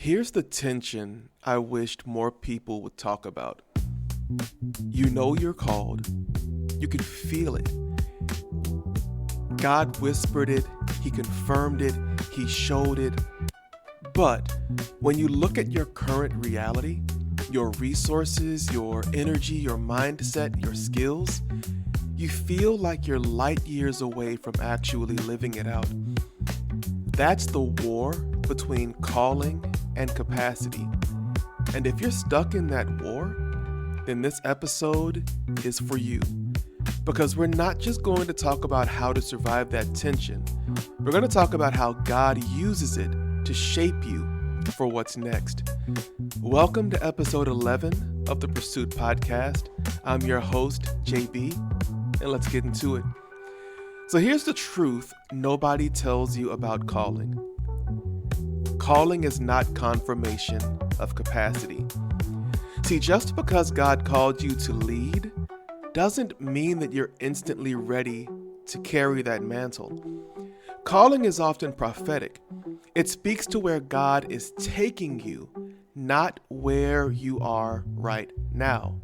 Here's the tension I wished more people would talk about. You know you're called. You can feel it. God whispered it. He confirmed it. He showed it. But when you look at your current reality, your resources, your energy, your mindset, your skills, you feel like you're light years away from actually living it out. That's the war between calling and capacity. And if you're stuck in that war, then this episode is for you. Because we're not just going to talk about how to survive that tension. We're going to talk about how God uses it to shape you for what's next. Welcome to episode 11 of the Pursuit Podcast. I'm your host, JB, and let's get into it. So here's the truth nobody tells you about calling. Calling is not confirmation of capacity. See, just because God called you to lead doesn't mean that you're instantly ready to carry that mantle. Calling is often prophetic. It speaks to where God is taking you, not where you are right now.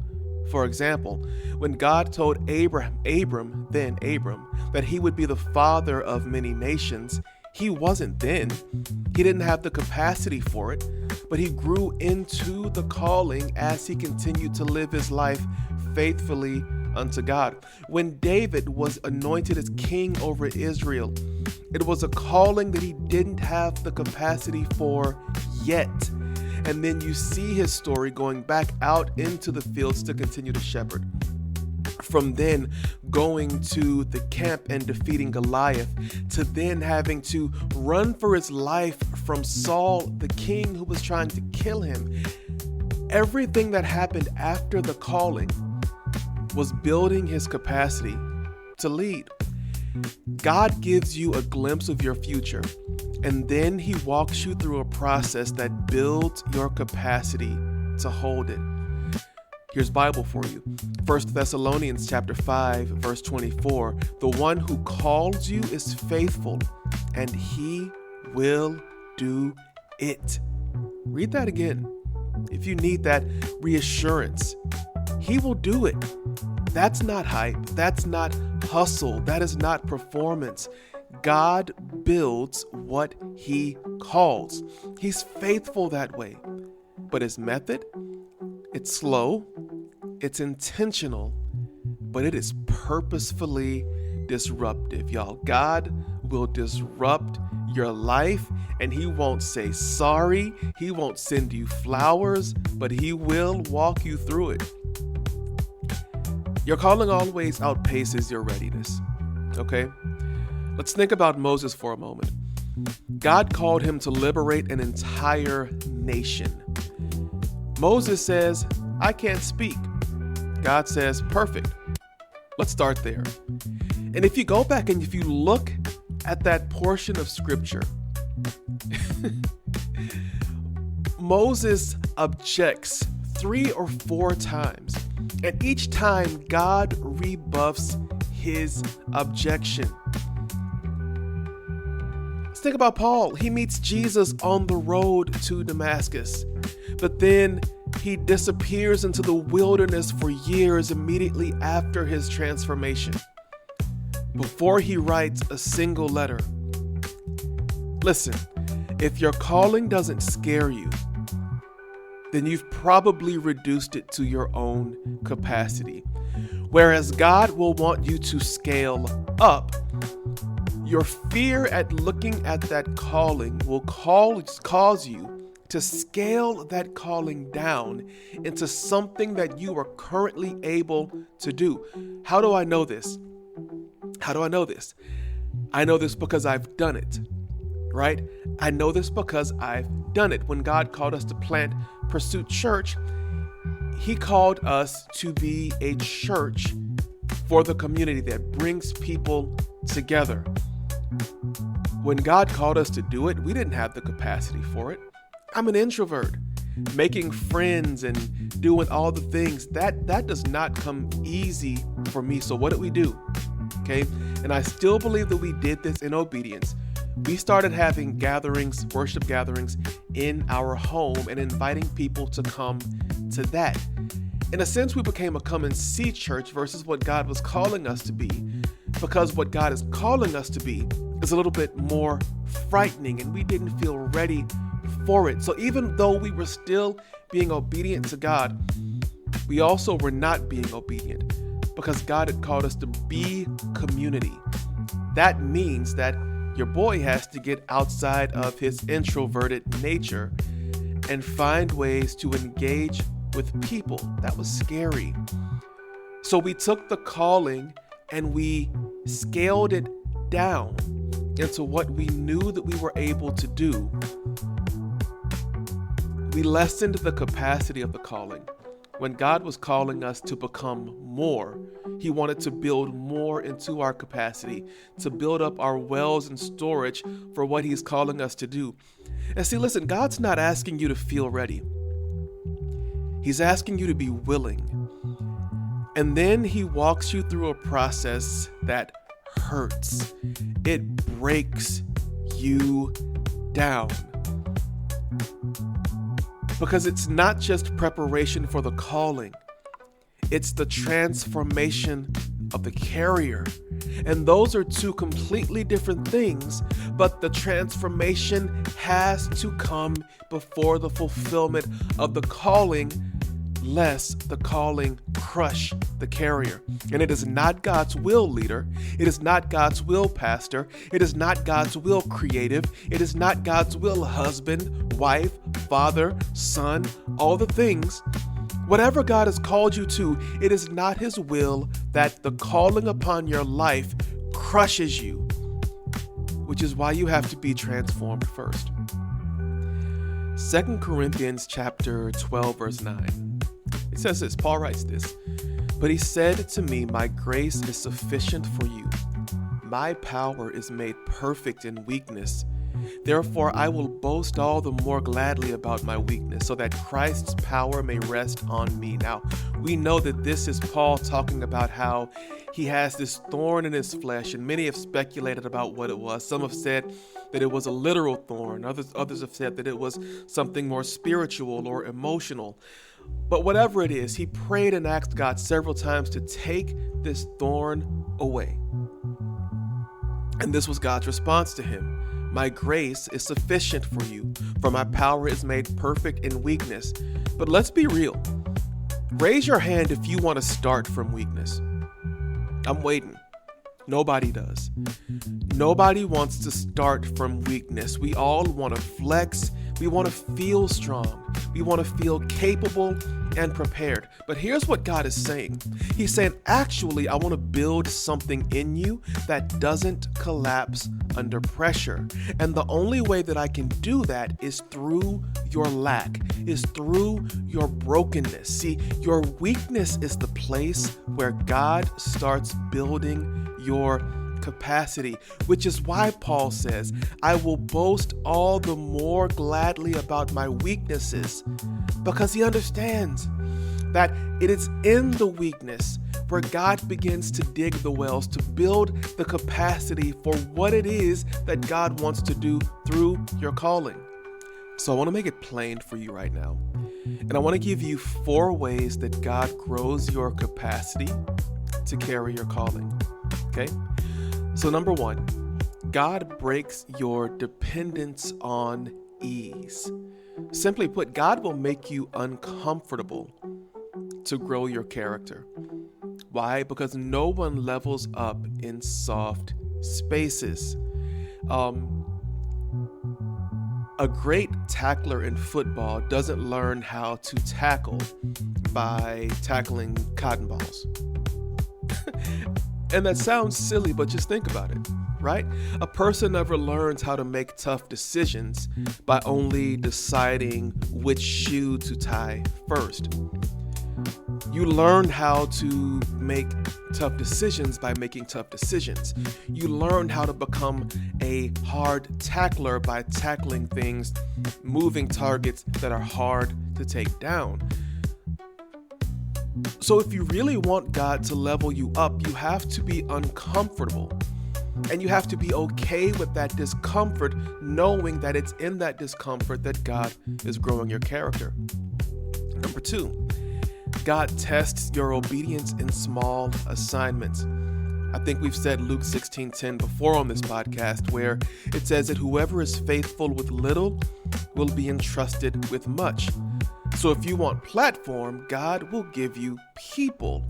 For example, when God told Abram, that he would be the father of many nations, he wasn't then. He didn't have the capacity for it, but he grew into the calling as he continued to live his life faithfully unto God. When David was anointed as king over Israel, it was a calling that he didn't have the capacity for yet. And then you see his story going back out into the fields to continue to shepherd. From then going to the camp and defeating Goliath, to then having to run for his life from Saul, the king who was trying to kill him. Everything that happened after the calling was building his capacity to lead. God gives you a glimpse of your future, and then he walks you through a process that builds your capacity to hold it. Here's Bible for you. 1 Thessalonians chapter 5, verse 24. The one who calls you is faithful, and he will do it. Read that again. If you need that reassurance, he will do it. That's not hype. That's not hustle. That is not performance. God builds what he calls. He's faithful that way. But his method, it's slow, it's intentional, but it is purposefully disruptive, y'all. God will disrupt your life, and he won't say sorry. He won't send you flowers, but he will walk you through it. Your calling always outpaces your readiness, okay? Let's think about Moses for a moment. God called him to liberate an entire nation. Moses says, I can't speak. God says, perfect. Let's start there. And if you go back and if you look at that portion of scripture, Moses objects 3 or 4 times. And each time God rebuffs his objection. Let's think about Paul. He meets Jesus on the road to Damascus, but then he disappears into the wilderness for years immediately after his transformation, before he writes a single letter. Listen, if your calling doesn't scare you, then you've probably reduced it to your own capacity. Whereas God will want you to scale up, your fear at looking at that calling will cause you to scale that calling down into something that you are currently able to do. How do I know this? How do I know this? I know this because I've done it, right? I know this because I've done it. When God called us to plant Pursuit Church, he called us to be a church for the community that brings people together. When God called us to do it, we didn't have the capacity for it. I'm an introvert. Making friends and doing all the things, that does not come easy for me. So what did we do? Okay. And I still believe that we did this in obedience. We started having gatherings, worship gatherings in our home and inviting people to come to that. In a sense, we became a come and see church versus what God was calling us to be, because what God is calling us to be is a little bit more frightening and we didn't feel ready for it. So even though we were still being obedient to God, we also were not being obedient because God had called us to be community. That means that your boy has to get outside of his introverted nature and find ways to engage with people. That was scary. So we took the calling and we scaled it down into what we knew that we were able to do. We lessened the capacity of the calling. When God was calling us to become more, He wanted to build more into our capacity, to build up our wells and storage for what He's calling us to do. And see, listen, God's not asking you to feel ready. He's asking you to be willing. And then He walks you through a process that hurts. It breaks you down. Because it's not just preparation for the calling, it's the transformation of the carrier. And those are two completely different things, but the transformation has to come before the fulfillment of the calling, lest the calling crush the carrier. And it is not God's will, leader. It is not God's will, pastor. It is not God's will, creative. It is not God's will, husband, wife, father, son, all the things. Whatever God has called you to, it is not His will that the calling upon your life crushes you, which is why you have to be transformed first. 2 Corinthians chapter 12, verse 9. It says this, Paul writes this, "But he said to me, my grace is sufficient for you. My power is made perfect in weakness. Therefore, I will boast all the more gladly about my weakness, so that Christ's power may rest on me." Now, we know that this is Paul talking about how he has this thorn in his flesh, and many have speculated about what it was. Some have said that it was a literal thorn. Others have said that it was something more spiritual or emotional. But whatever it is, he prayed and asked God several times to take this thorn away. And this was God's response to him. "My grace is sufficient for you, for my power is made perfect in weakness." But let's be real. Raise your hand if you want to start from weakness. I'm waiting. Nobody does. Nobody wants to start from weakness. We all want to flex. We want to feel strong. We want to feel capable and prepared. But here's what God is saying. He's saying, actually, I want to build something in you that doesn't collapse under pressure. And the only way that I can do that is through your lack, is through your brokenness. See, your weakness is the place where God starts building your capacity, which is why Paul says, "I will boast all the more gladly about my weaknesses," because he understands that it is in the weakness where God begins to dig the wells to build the capacity for what it is that God wants to do through your calling. So I want to make it plain for you right now. And I want to give you 4 ways that God grows your capacity to carry your calling. Okay? So number 1, God breaks your dependence on ease. Simply put, God will make you uncomfortable to grow your character. Why? Because no one levels up in soft spaces. A great tackler in football doesn't learn how to tackle by tackling cotton balls. And that sounds silly, but just think about it, right? A person never learns how to make tough decisions by only deciding which shoe to tie first. You learn how to make tough decisions by making tough decisions. You learn how to become a hard tackler by tackling things, moving targets that are hard to take down. So if you really want God to level you up, you have to be uncomfortable. And you have to be okay with that discomfort, knowing that it's in that discomfort that God is growing your character. Number 2, God tests your obedience in small assignments. I think we've said Luke 16:10 before on this podcast, where it says that whoever is faithful with little will be entrusted with much. So if you want platform, God will give you people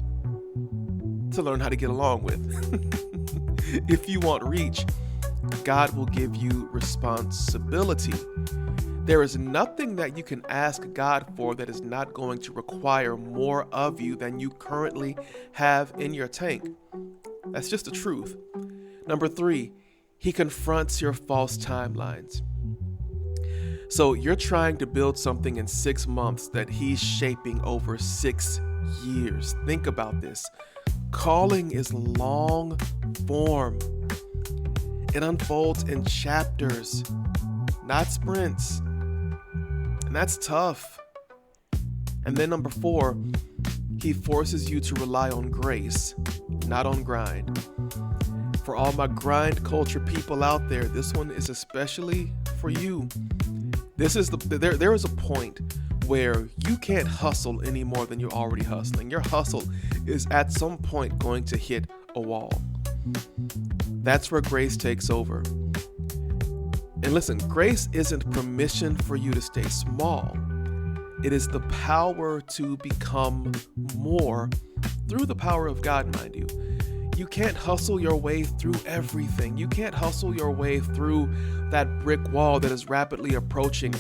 to learn how to get along with. If you want reach, God will give you responsibility. There is nothing that you can ask God for that is not going to require more of you than you currently have in your tank. That's just the truth. Number 3, he confronts your false timelines. So you're trying to build something in 6 months that he's shaping over 6 years. Think about this. Calling is long form. It unfolds in chapters, not sprints. And that's tough. And then number 4, he forces you to rely on grace, not on grind. For all my grind culture people out there, this one is especially for you. There is a point where you can't hustle any more than you're already hustling. Your hustle is at some point going to hit a wall. That's where grace takes over. And listen, grace isn't permission for you to stay small. It is the power to become more through the power of God, mind you. You can't hustle your way through everything. You can't hustle your way through that brick wall that is rapidly approaching.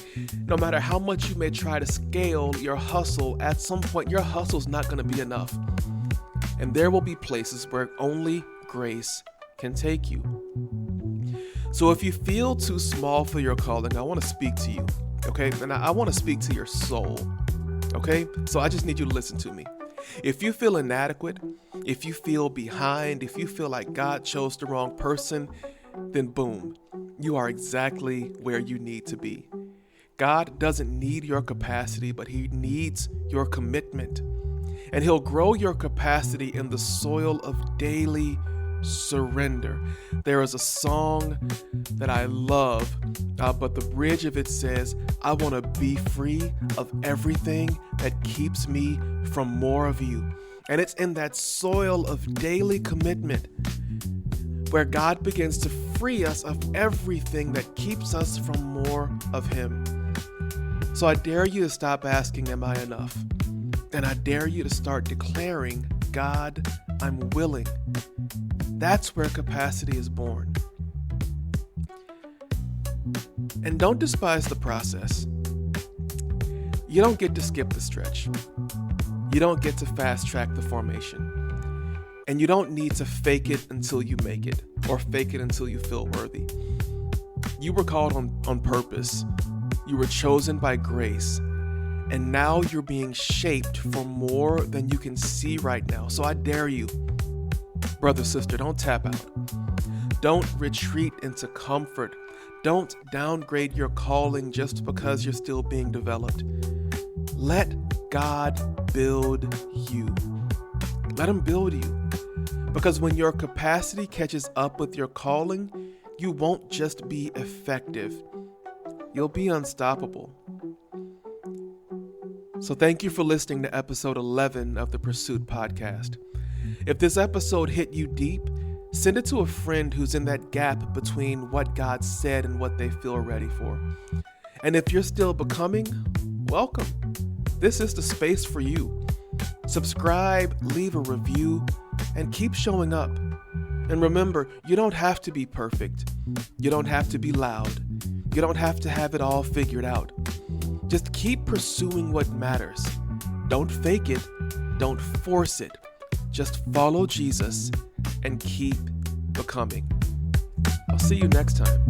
No matter how much you may try to scale your hustle, at some point your hustle's not going to be enough. And there will be places where only grace can take you. So if you feel too small for your calling, I want to speak to you, okay? And I want to speak to your soul, okay? So I just need you to listen to me. If you feel inadequate, if you feel behind, if you feel like God chose the wrong person, then boom, you are exactly where you need to be. God doesn't need your capacity, but he needs your commitment. And he'll grow your capacity in the soil of daily surrender. There is a song that I love, but the bridge of it says, I want to be free of everything that keeps me from more of you. And it's in that soil of daily commitment where God begins to free us of everything that keeps us from more of him. So I dare you to stop asking, am I enough? And I dare you to start declaring, God, I'm willing. That's where capacity is born. And don't despise the process. You don't get to skip the stretch. You don't get to fast track the formation. And you don't need to fake it until you make it, or fake it until you feel worthy. You were called on purpose. You were chosen by grace. And now you're being shaped for more than you can see right now. So I dare you, brother, sister, don't tap out. Don't retreat into comfort. Don't downgrade your calling just because you're still being developed. Let God build you. Let him build you. Because when your capacity catches up with your calling, you won't just be effective. You'll be unstoppable. So thank you for listening to episode 11 of the Pursuit Podcast. If this episode hit you deep, send it to a friend who's in that gap between what God said and what they feel ready for. And if you're still becoming, welcome. This is the space for you. Subscribe, leave a review, and keep showing up. And remember, you don't have to be perfect. You don't have to be loud. You don't have to have it all figured out. Just keep pursuing what matters. Don't fake it. Don't force it. Just follow Jesus and keep becoming. I'll see you next time.